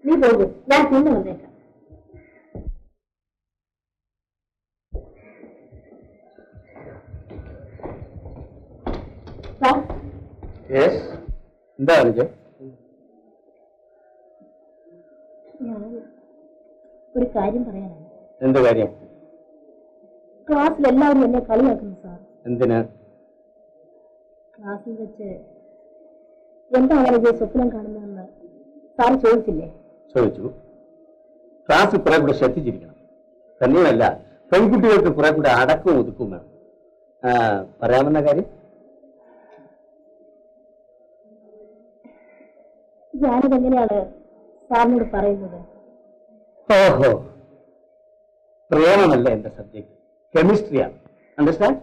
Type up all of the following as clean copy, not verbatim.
നീ പോകും, ഞാൻ പിന്നെ വന്നേക്കാം. എന്താ കാണിച്ചേ? ഒരു കാര്യം പറയാനാണ്. എന്ത് കാര്യം? ക്ലാസ്സിൽ എല്ലാവരും എന്നെ കളിയാക്കുന്നു സാർ. എന്തിനാ? ക്ലാസ്സിൽ വെച്ച് എന്താണ് ഇത് സ്വപ്നം കാണുന്നതെന്ന് സാർ ചോദിച്ചില്ലേ? ചോദിച്ചു. ക്ലാസ് കുറെ കൂടെ ശ്രദ്ധിച്ചിരിക്കണം. തന്നെയുമല്ല, പെൺകുട്ടികൾക്ക് കുറെ കൂടെ അടക്കവും ഒതുക്കും വേണം. പറയാമെന്ന കാര്യം? ഞാനിതെങ്ങനെയാണ് സാറിനോട് പറയുന്നത്? ഓഹോ, പ്രേമമല്ല എന്റെ സബ്ജക്ട്, കെമിസ്ട്രിയാണ്. അണ്ടർസ്റ്റാൻഡ്?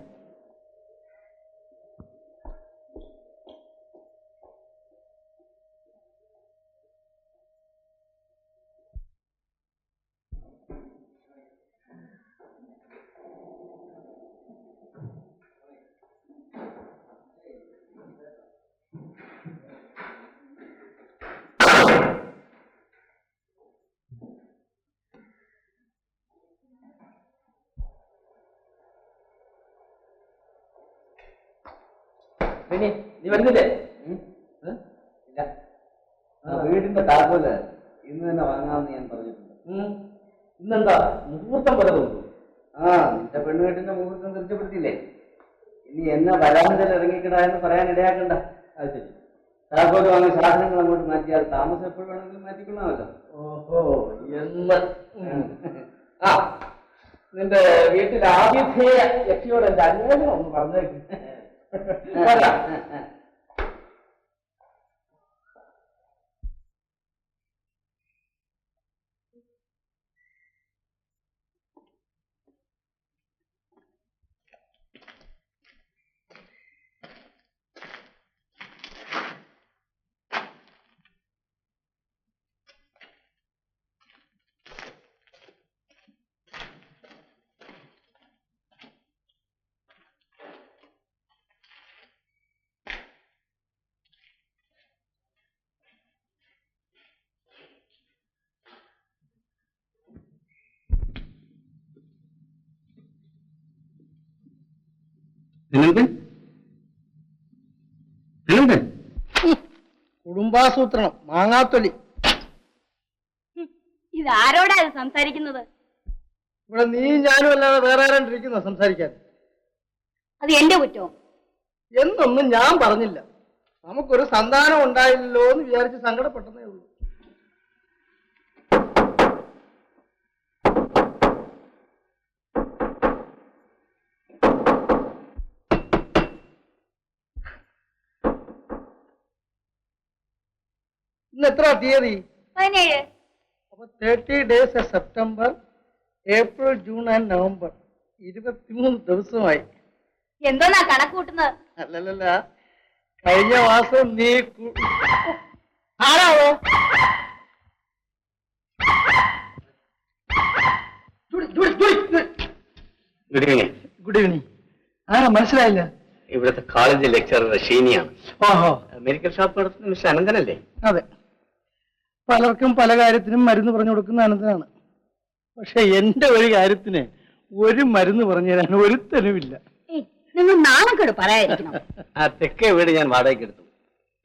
നീ വരുന്നില്ലേ? വീടിന്റെ താക്കോല് ഇന്ന് തന്നെ വാങ്ങാമെന്ന് ഞാൻ പറഞ്ഞിട്ടുണ്ട്. ഇന്നെന്താ മുഹൂർത്തം പോലെ തോന്നുന്നു? നിന്റെ പെണ്ണുകെട്ടിന്റെ മുഹൂർത്തം തീർച്ചപ്പെടുത്തിയില്ലേ? ഇനി എന്നെ വരാന്തയിൽ ഇറങ്ങിക്കിടാ എന്ന് പറയാൻ ഇടയാക്കണ്ട. അത് ശരി. താക്കോല് വാങ്ങിയ സാധനങ്ങൾ അങ്ങോട്ട് മാറ്റിയാൽ താമസം എപ്പോഴും വേണമെങ്കിലും മാറ്റിക്കൊള്ളാമല്ലോ. ഓഹോ, എന്ന് നിന്റെ വീട്ടിൽ ആതിഥേയ യക്ഷിയോട് എന്റെ അന്വേഷണം ഒന്ന് പറഞ്ഞേക്ക്. കുടുംബാസൂത്രണം, മാങ്ങാത്തൊലി. ഇതാരോടാ ഇത് സംസാരിക്കുന്നത്? ഇവിടെ നീ ഞാനും അല്ലാതെ വേറെ ആരാണ്ടിരിക്കുന്ന സംസാരിക്കാൻ? അത് എന്റെ കുറ്റം എന്നൊന്നും ഞാൻ പറഞ്ഞില്ല. നമുക്കൊരു സന്താനം ഉണ്ടായില്ലല്ലോ എന്ന് വിചാരിച്ച് സങ്കടപ്പെട്ടതേ ഉള്ളൂ. ഇന്ന് എത്ര തീയതി? 17. അപ്പൊ 30 days September, April, June and November, 23 ദിവസമായി. എന്തോന്നാ കണക്ക് കൂട്ടുന്നത്? അല്ലല്ല, കഴിഞ്ഞ മാസം നീ ആരാവോ? Good evening. Good evening. ആരാ മനസ്സിലായില്ല? ഇവിടുത്തെ കോളേജ് ലെക്ചറർ ഷീനിയാണ്. ഓഹോ, മെഡിക്കൽ ഷോപ്പ് നടത്തുന്ന മിസ്റ്റർ അനന്തനല്ലേ? അതെ. പലർക്കും പല കാര്യത്തിനും മരുന്ന് പറഞ്ഞു കൊടുക്കുന്ന അനന്തനാണ്. പക്ഷെ എന്റെ ഒരു കാര്യത്തിന് ഒരു മരുന്ന് പറഞ്ഞു തരാൻ ഒരുത്തനുമില്ല. നിങ്ങൾ നാണക്കേട് പറയാതിരിക്കണം. ആ തെക്കേ വീട് ഞാൻ വാടകയ്ക്ക് എടുത്തു.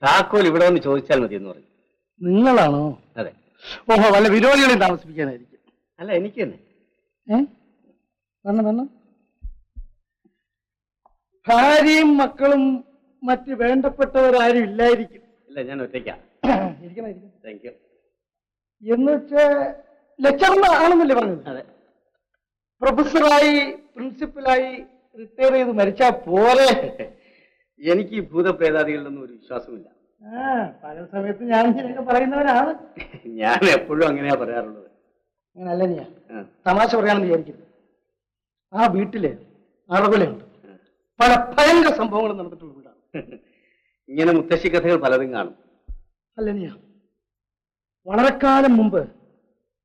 താക്കോൽ ഇവിടെ വന്ന് ചോദിച്ചാൽ മതി എന്ന് പറഞ്ഞു. നിങ്ങളാണോ? അതെ. ഓഹോ, വല്ല വിരോധികളെയും താമസിപ്പിക്കാനായിരിക്കും. അല്ല, എനിക്ക് തന്നെ. വരണം. ഭാര്യയും മക്കളും മറ്റ് വേണ്ടപ്പെട്ടവരാരും ഇല്ലായിരിക്കും. ഇല്ല, ഞാൻ ഒറ്റയ്ക്കാ. ഇരിക്കണം. Thank you. എന്ന് വെച്ച് ലെക്ചറിന് ആണെന്നല്ലേ പറഞ്ഞത്? അതെ. പ്രൊഫസറായി പ്രിൻസിപ്പലായി റിട്ടയർ ചെയ്ത് മരിച്ചാ പോരെ? എനിക്ക് ഈ ഭൂതപ്രേതാദികളിലൊന്നും ഒരു വിശ്വാസമില്ല. പല സമയത്ത് ഞാൻ ഇങ്ങനെയൊക്കെ പറയുന്നവരാണ്. ഞാൻ എപ്പോഴും അങ്ങനെയാ പറയാറുള്ളത്. അങ്ങനല്ല, ഞാൻ തമാശ പറയാണെന്ന് വിചാരിക്കരുത്. ആ വീട്ടില് അറകുലയുണ്ട്. പല ഭയങ്കര സംഭവങ്ങളും നടന്നിട്ടുള്ള വീടാണ്. ഇങ്ങനെ മുത്തശ്ശി കഥകൾ പലതും കാണും. അല്ല, വളരെ കാലം മുമ്പ്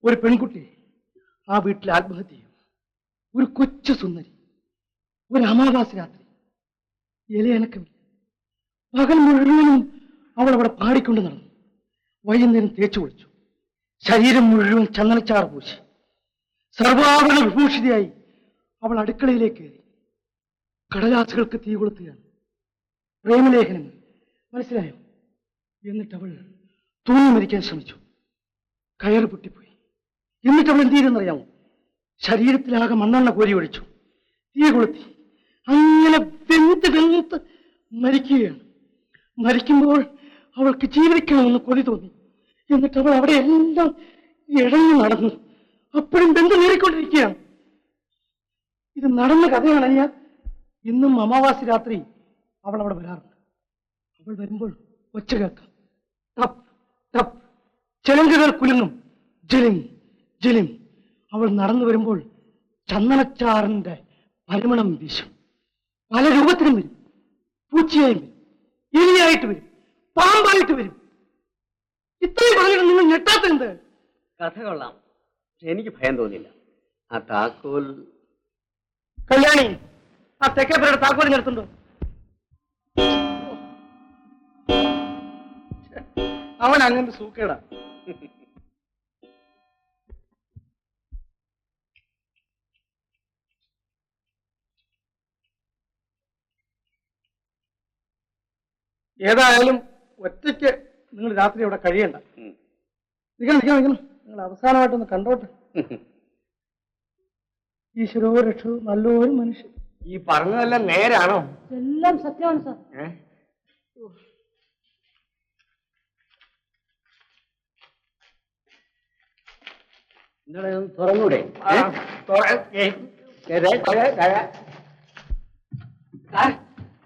ഒരു പെൺകുട്ടി ആ വീട്ടിൽ ആത്മഹത്യ ചെയ്യും. ഒരു കൊച്ചു സുന്ദരി. ഒരു അമാവാസി രാത്രി, ഇലയനക്കമില്ല. പകൽ മുഴുവനും അവൾ അവിടെ പാടിക്കൊണ്ട് നടന്നു. വൈകുന്നേരം തേച്ചു കുളിച്ചു. ശരീരം മുഴുവൻ ചന്ദനച്ചാറ് പൂശി സർവാഭരണ വിഭൂഷിതയായി അവൾ അടുക്കളയിലേക്ക് കയറി. കടലാസുകൾക്ക് തീ കൊളുത്തുകയാണ്. പ്രേമലേഖനങ്ങൾ, മനസ്സിലായോ? എന്നിട്ട് അവൾ തൂങ്ങി മരിക്കാൻ ശ്രമിച്ചു. കയറ് പൊട്ടിപ്പോയി. എന്നിട്ട് അവൾ എന്ത് ചെയ്തെന്നറിയാമോ? ശരീരത്തിലാകെ മണ്ണെണ്ണ കോരി ഒഴിച്ചു, തീ കൊളുത്തി, അങ്ങനെ വെന്ത് മരിക്കുകയാണ്. മരിക്കുമ്പോൾ അവൾക്ക് ജീവിക്കണമെന്ന് കൊതി തോന്നി. എന്നിട്ട് അവൾ അവിടെ എല്ലാം ഇഴഞ്ഞു നടന്നു. അപ്പോഴും ബന്ധു നേറിക്കൊണ്ടിരിക്കുകയാണ്. ഇത് നടന്ന കഥയാണ്. ഞാൻ ഇന്നും അമാവാസി രാത്രി അവൾ അവിടെ വരാറുണ്ട്. അവൾ വരുമ്പോൾ ഒച്ച കേൾക്കാം, ടപ്പ് ടപ്പ്, ചെലങ്കുകൾ കുലുങ്ങും, ജിലിം ജിലിം. അവൾ നടന്നു വരുമ്പോൾ ചന്ദനച്ചാറിന്റെ പരിമളം വീശും. പല രൂപത്തിലും വരും. പൂച്ചയായും വരും, എലിയായിട്ട് വരും, പാമ്പായിട്ട് വരും. ഇത്രയും പറഞ്ഞിട്ട് നിങ്ങൾ ഞെട്ടാത്തെന്ത്? കഥ കൊള്ളാം, എനിക്ക് ഭയം തോന്നില്ല. ആ താക്കോൽ കല്യാണി, ആ തെക്കേപ്പുരയുടെ താക്കോൽ നിർത്തുണ്ടോ? അവൻ അങ്ങനത്തെ സൂക്കേടാ. ഏതായാലും ഒറ്റയ്ക്ക് നിങ്ങൾ രാത്രി അവിടെ കഴിയണ്ട. നിൽക്കണം. നിങ്ങൾ അവസാനമായിട്ടൊന്ന് കണ്ടോട്ടെ. ഈശ്വരോ രക്ഷോ, നല്ലൊരു മനുഷ്യൻ. ഈ പറഞ്ഞതെല്ലാം നേരാണോ? എല്ലാം സത്യമാണ് സാർ. തുറന്നൂടെ?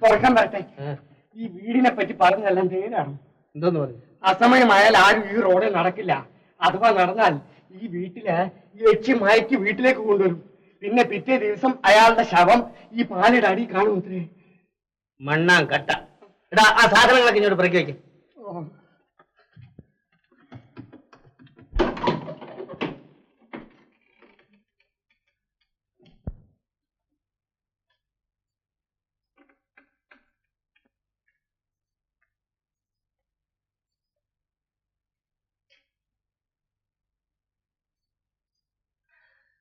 തുറക്കാൻ പറ്റേ. ഈ വീടിനെ പറ്റി പറഞ്ഞതെല്ലാം നേരാണ്. എന്തോന്ന് പറഞ്ഞു? അസമയമായാൽ ആരും ഈ റോഡിൽ നടക്കില്ല. അഥവാ നടന്നാൽ ഈ വീട്ടില് ലക്ഷ്യം മയക്കി വീട്ടിലേക്ക് കൊണ്ടുവരും. പിന്നെ പിറ്റേ ദിവസം അയാളുടെ ശവം ഈ പാലയുടെ അടി കാണും. ഇത്രേ മണ്ണാൻ കട്ട. എടാ, ആ സാധനങ്ങളൊക്കെ ഇങ്ങോട്ട് പിറക്കി വയ്ക്കും.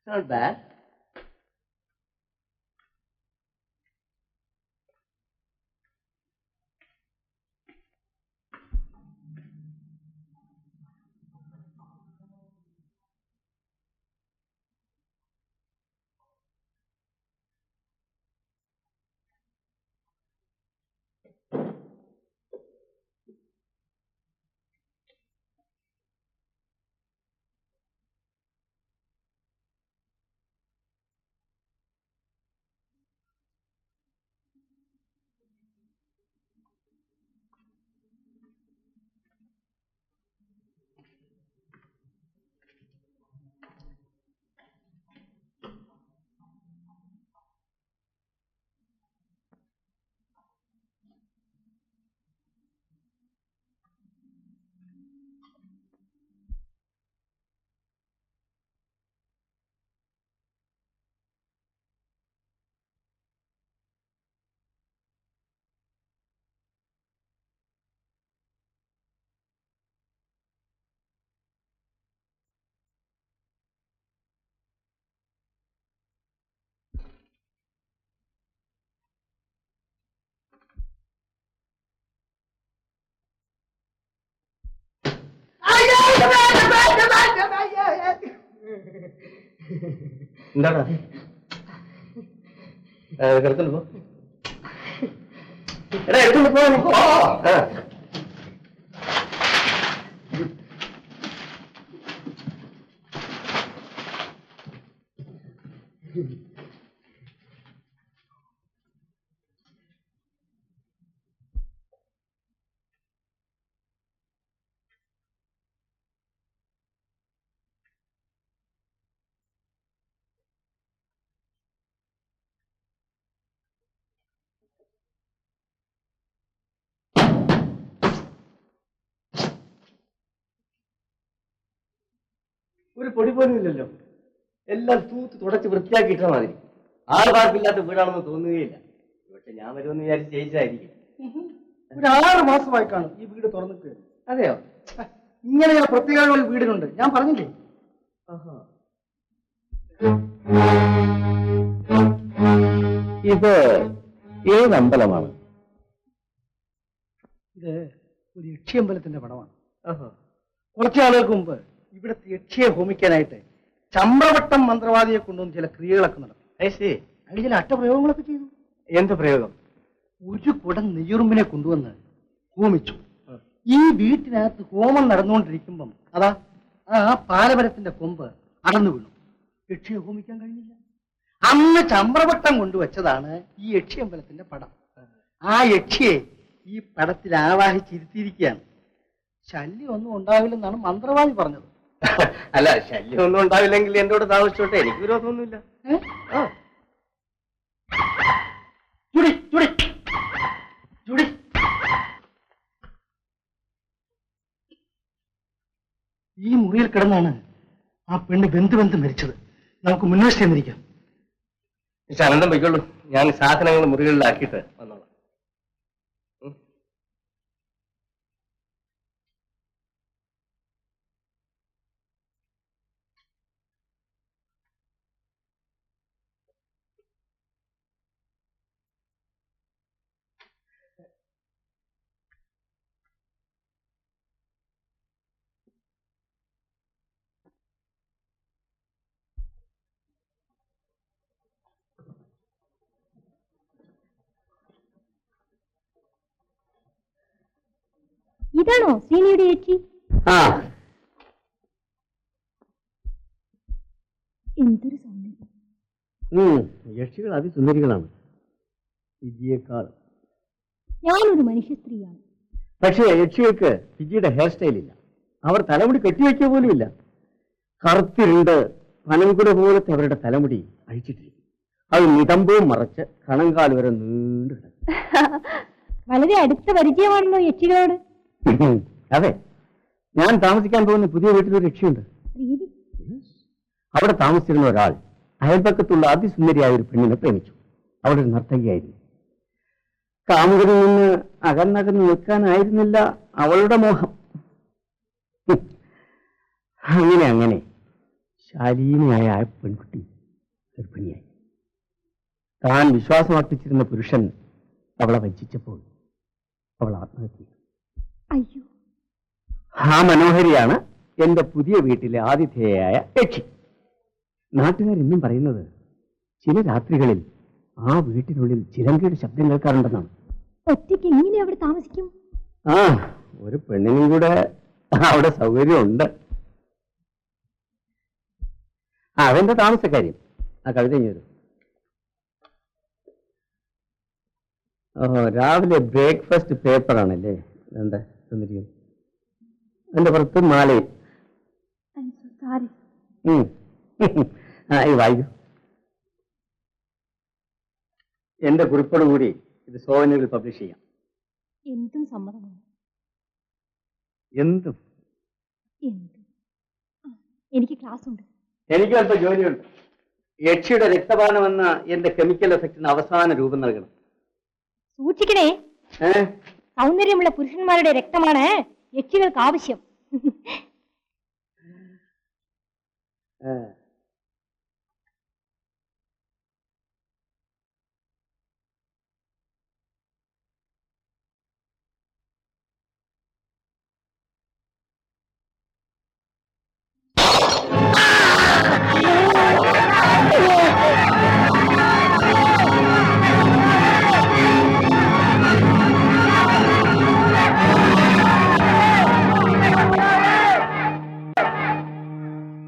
Not bad. എന്താടാ കിടക്കുന്നു? പോ. എടാ, എടുത്തോണ്ട് പോ. ഒരു പൊടി പോലും ഇല്ലല്ലോ. എല്ലാം തൂത്ത് തുടച്ച് വൃത്തിയാക്കിയിട്ട മാതിരി. ആൾ പാർപ്പില്ലാത്ത വീടാണെന്ന് തോന്നുകയില്ല. പക്ഷെ ഞാൻ വരുമെന്ന് വിചാരിച്ച് ജയിച്ചതായിരിക്കും. ഒരു 6 മാസമായി കാണും ഈ വീട് തുറന്നിട്ട്. അതെയോ? ഇങ്ങനെ ചില പ്രത്യേകതകൾ ഈ വീടിനുണ്ട്, ഞാൻ പറഞ്ഞില്ലേ. ഇത് ഏത് അമ്പലമാണ്? ഇത് ഒരു യക്ഷിയമ്പലത്തിന്റെ പടമാണ്. കുറച്ചു നാളുകൾക്ക് മുമ്പ് ഇവിടുത്തെ യക്ഷിയെ ഹോമിക്കാനായിട്ട് ചമ്രവട്ടം മന്ത്രവാദിയെ കൊണ്ടുവന്ന് ചില ക്രിയകളൊക്കെ നടത്തി. അതിൽ ചില അട്ടപ്രയോഗങ്ങളൊക്കെ ചെയ്തു. എന്ത് പ്രയോഗം? ഒരു കുടം നെയ്യുറുമ്പിനെ കൊണ്ടുവന്ന് ഹോമിച്ചു. ഈ വീട്ടിനകത്ത് ഹോമം നടന്നുകൊണ്ടിരിക്കുമ്പം അതാ ആ പാലമരത്തിന്റെ കൊമ്പ് അടന്നു വീണു. യക്ഷിയെ ഹോമിക്കാൻ കഴിഞ്ഞില്ല. അന്ന് ചമ്രവട്ടം കൊണ്ടുവച്ചതാണ് ഈ യക്ഷിയമ്പലത്തിന്റെ പടം. ആ യക്ഷിയെ ഈ പടത്തിൽ ആവാഹിച്ചിരുത്തിയിരിക്കുകയാണ്. ശല്യം ഒന്നും ഉണ്ടാവില്ലെന്നാണ് മന്ത്രവാദി പറഞ്ഞത്. അല്ല, ശല്യം ഒന്നും ഉണ്ടാവില്ലെങ്കിൽ എന്റെ കൂടെ താമസിച്ചോട്ടെ, എനിക്ക് വിരോധമൊന്നുമില്ല. Judy, Judy, Judy. ഈ മുറിയിൽ കിടന്നാണ് ആ പെണ്ണ് ബന്ധു മരിച്ചത്. നമുക്ക് മുന്നേഷ് ചെന്നിരിക്കാം. അനന്തം പൊയ്ക്കൊള്ളൂ, ഞാൻ സാധനങ്ങൾ മുറികളിലാക്കിയിട്ട് വന്നോളാം. ഇതാണോ ശ്രീനിയുടെ ചേച്ചി? ആ, എന്തൊരു സൗന്ദര്യം! യക്ഷികൾ അതിസുന്ദരികളാണ്, വിജിയേക്കാൾ. ഞാനൊരു മനുഷ്യ സ്ത്രീയാണ്. പക്ഷേ യക്ഷികൾക്ക് വിജിയുടെ ഹെയർ സ്റ്റൈൽ ഇല്ല. അവർ തലമുടി കെട്ടിവെക്കുക പോലുമില്ല. കറുത്തിരുണ്ട് പനംകുട പോലത്തെ അവരുടെ തലമുടി അഴിച്ചിട്ടിരിക്കും. അത് നിതമ്പവും മറച്ച് കണങ്കാൽ വരെ നീണ്ടു കിടക്കും. വളരെ അടുത്ത പരിചയമാണല്ലോ യക്ഷികളോട്. അതെ, ഞാൻ താമസിക്കാൻ പോകുന്ന പുതിയ വീട്ടിലൊരു യക്ഷിയുണ്ട്. അവിടെ താമസിച്ചിരുന്ന ഒരാൾ അയൽപക്കത്തുള്ള അതിസുന്ദരിയായ ഒരു പെണ്ണിനെ പ്രേമിച്ചു. അവിടെ ഒരു നർത്തകിയായിരുന്നു. കാമുകനിൽ നിന്ന് അകന്നകന്ന് നിൽക്കാനായിരുന്നില്ല അവളുടെ മോഹം. അങ്ങനെ ശാലീനയായ ആ പെൺകുട്ടി ഗർഭിണിയായി. താൻ വിശ്വാസമർപ്പിച്ചിരുന്ന പുരുഷൻ അവളെ വഞ്ചിച്ചപ്പോൾ അവൾ ആത്മഹത്യ ചെയ്തു. അയ്യോ! ആ മനോഹരിയാണ് എന്റെ പുതിയ വീട്ടിലെ ആതിഥേയായ യക്ഷി. നാട്ടുകാർ ഇന്നും പറയുന്നത് ചില രാത്രികളിൽ ആ വീട്ടിനുള്ളിൽ ചിലങ്കയുടെ ശബ്ദം കേൾക്കാറുണ്ടെന്നാണ്. ഒറ്റയ്ക്ക് എങ്ങനെ അവിടെ താമസിക്കും? ആ, ഒരു പെണ്ണിനും കൂടെ അവിടെ സൗകര്യമുണ്ട്. അതെന്റെ താമസക്കാര്യം. ആ കവിത ഇഞ്ഞൊരു. ഓഹോ, രാവിലെ ബ്രേക്ക്ഫാസ്റ്റ് പേപ്പറാണല്ലേ? എന്താ തന്നിരിക്കും? എന്റെ പുറത്ത് മാലയും. ഈ വായിക്കൂ. എന്റെ കുറിപ്പോട് കൂടി ഇത് സോവനീറിൽ പബ്ലിഷ് ചെയ്യാം. എന്തും സമ്മതമാണ്. എന്തും? എനിക്ക് ക്ലാസ് ഉണ്ട്. എനിക്ക് അല്പം ജോലിയുണ്ട്. യക്ഷിയുടെ രക്തപാനം എന്ന എന്റെ കെമിക്കൽ എഫക്റ്റിന് അവസാന രൂപം നൽകണം. സൂക്ഷിക്കണേ, സൗന്ദര്യമുള്ള പുരുഷന്മാരുടെ രക്തമാണ് യക്ഷികൾക്ക് ആവശ്യം.